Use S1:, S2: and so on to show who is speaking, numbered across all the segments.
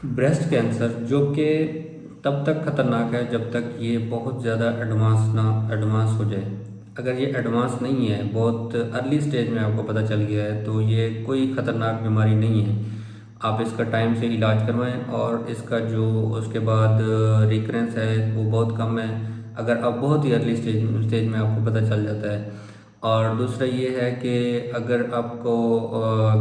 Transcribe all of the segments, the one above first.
S1: Breast cancer जो कि तब तक ख़तरनाक है जब तक ये बहुत ज़्यादा एडवांस हो जाए। अगर ये एडवांस नहीं है, बहुत अर्ली स्टेज में आपको पता चल गया है, तो ये कोई ख़तरनाक बीमारी नहीं है। आप इसका टाइम से इलाज करवाएं और इसका जो उसके बाद रिकरेंस है वो बहुत कम है, अगर आप बहुत ही अर्ली स्टेज में आपको पता चल जाता है। और दूसरा ये है कि अगर आपको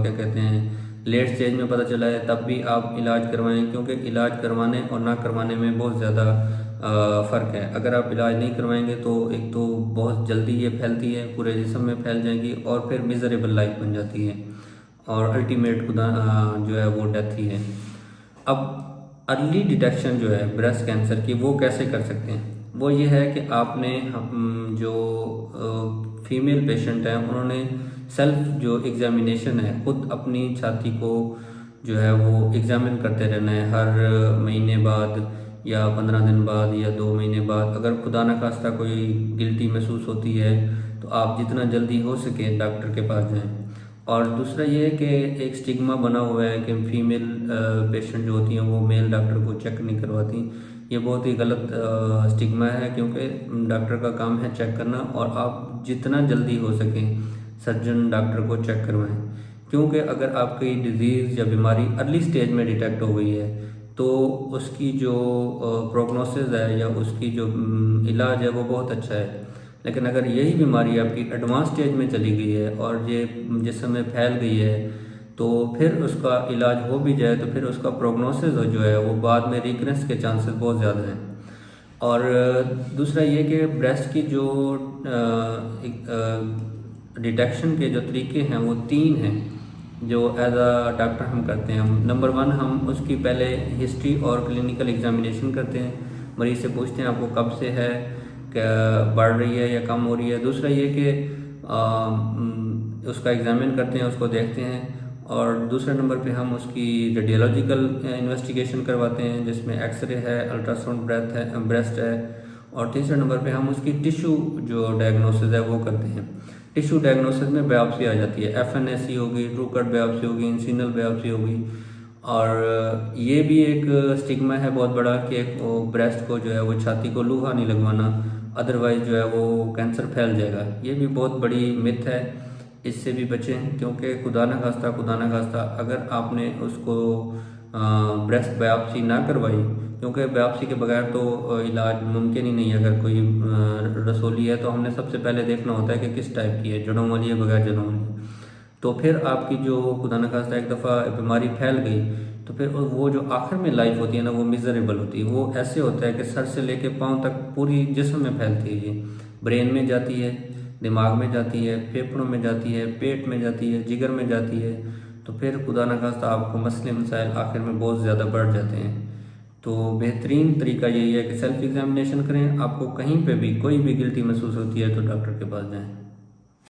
S1: क्या कहते हैं लेट स्टेज में पता चला है तब भी आप इलाज करवाएं, क्योंकि इलाज करवाने और ना करवाने में बहुत ज़्यादा फ़र्क है। अगर आप इलाज नहीं करवाएंगे तो एक तो बहुत जल्दी ये फैलती है, पूरे जिस्म में फैल जाएगी और फिर मिज़रेबल लाइफ बन जाती है और अल्टीमेट खुदा जो है वो डेथ ही है। अब अर्ली डिटेक्शन जो है ब्रेस्ट कैंसर की वो कैसे कर सकते हैं? वो ये है कि आपने जो फीमेल पेशेंट हैं उन्होंने सेल्फ जो एग्जामिनेशन है खुद अपनी छाती को जो है वो एग्जामिन करते रहना है हर महीने बाद या 15 दिन बाद या 2 महीने बाद। अगर खुदा न खास्ता कोई गिल्टी महसूस होती है तो आप जितना जल्दी हो सके डॉक्टर के पास जाएं। और दूसरा ये है कि एक स्टिग्मा बना हुआ है कि फीमेल पेशेंट जो होती हैं वो मेल डॉक्टर को चेक नहीं करवाती। ये बहुत ही गलत स्टिग्मा है, क्योंकि डॉक्टर का काम है चेक करना और आप जितना जल्दी हो सके सर्जन डॉक्टर को चेक करवाएं। क्योंकि अगर आपकी डिजीज़ या बीमारी अर्ली स्टेज में डिटेक्ट हो गई है तो उसकी जो प्रोग्नोसिस है या उसकी जो इलाज है वो बहुत अच्छा है। लेकिन अगर यही बीमारी आपकी एडवांस स्टेज में चली गई है और ये जिस्म में फैल गई है तो फिर उसका इलाज हो भी जाए तो फिर उसका प्रोग्नोसिस जो है वो बाद में रिकरेंस के चांसेस बहुत ज़्यादा हैं। और दूसरा ये कि ब्रेस्ट की जो डिटेक्शन के जो तरीके हैं वो 3 हैं जो एज अ डॉक्टर हम करते हैं। नंबर 1, हम उसकी पहले हिस्ट्री और क्लिनिकल एग्जामिनेशन करते हैं। मरीज़ से पूछते हैं आपको कब से है, क्या बढ़ रही है या कम हो रही है। दूसरा ये कि उसका एग्जामिन करते हैं, उसको देखते हैं। और दूसरे नंबर पे हम उसकी रेडियोलॉजिकल इन्वेस्टिगेशन करवाते हैं जिसमें एक्सरे है, अल्ट्रासाउंड ब्रेस्ट है। और तीसरे नंबर पे हम उसकी टिश्यू जो डायग्नोसिस है वो करते हैं। टिश्यू डायग्नोसिस में बायोप्सी आ जाती है, FNAC होगी, ट्रू कट बायोप्सी होगी, इंसिनल बायोप्सी होगी। और ये भी एक स्टिग्मा है बहुत बड़ा कि ब्रेस्ट को जो है वो छाती को लूहा नहीं लगवाना, अदरवाइज जो है वो कैंसर फैल जाएगा। ये भी बहुत बड़ी मिथ है, इससे भी बचें। क्योंकि खुदा न खास्ता अगर आपने उसको ब्रेस्ट बायोप्सी ना करवाई, क्योंकि बायोप्सी के बगैर तो इलाज मुमकिन ही नहीं है। अगर कोई रसोली है तो हमने सबसे पहले देखना होता है कि किस टाइप की है, जड़ों वाली है बगैर जड़ों वाली। तो फिर आपकी जो खुदा न खास्ता एक दफ़ा बीमारी फैल गई तो फिर वो जो आखिर में लाइफ होती है ना वो मिजरेबल होती है। वो ऐसे होता है कि सर से लेके पाँव तक पूरी जिस्म में फैलती है। ये ब्रेन में जाती है, दिमाग में जाती है, फेफड़ों में जाती है, पेट में जाती है, जिगर में जाती है। तो फिर खुदा न खास्ता आपको मसले मसाइल आखिर में बहुत ज़्यादा बढ़ जाते हैं। तो बेहतरीन तरीका यही है कि सेल्फ एग्जामिनेशन करें। आपको कहीं पे भी कोई भी गिल्टी महसूस होती है तो डॉक्टर के पास जाएं।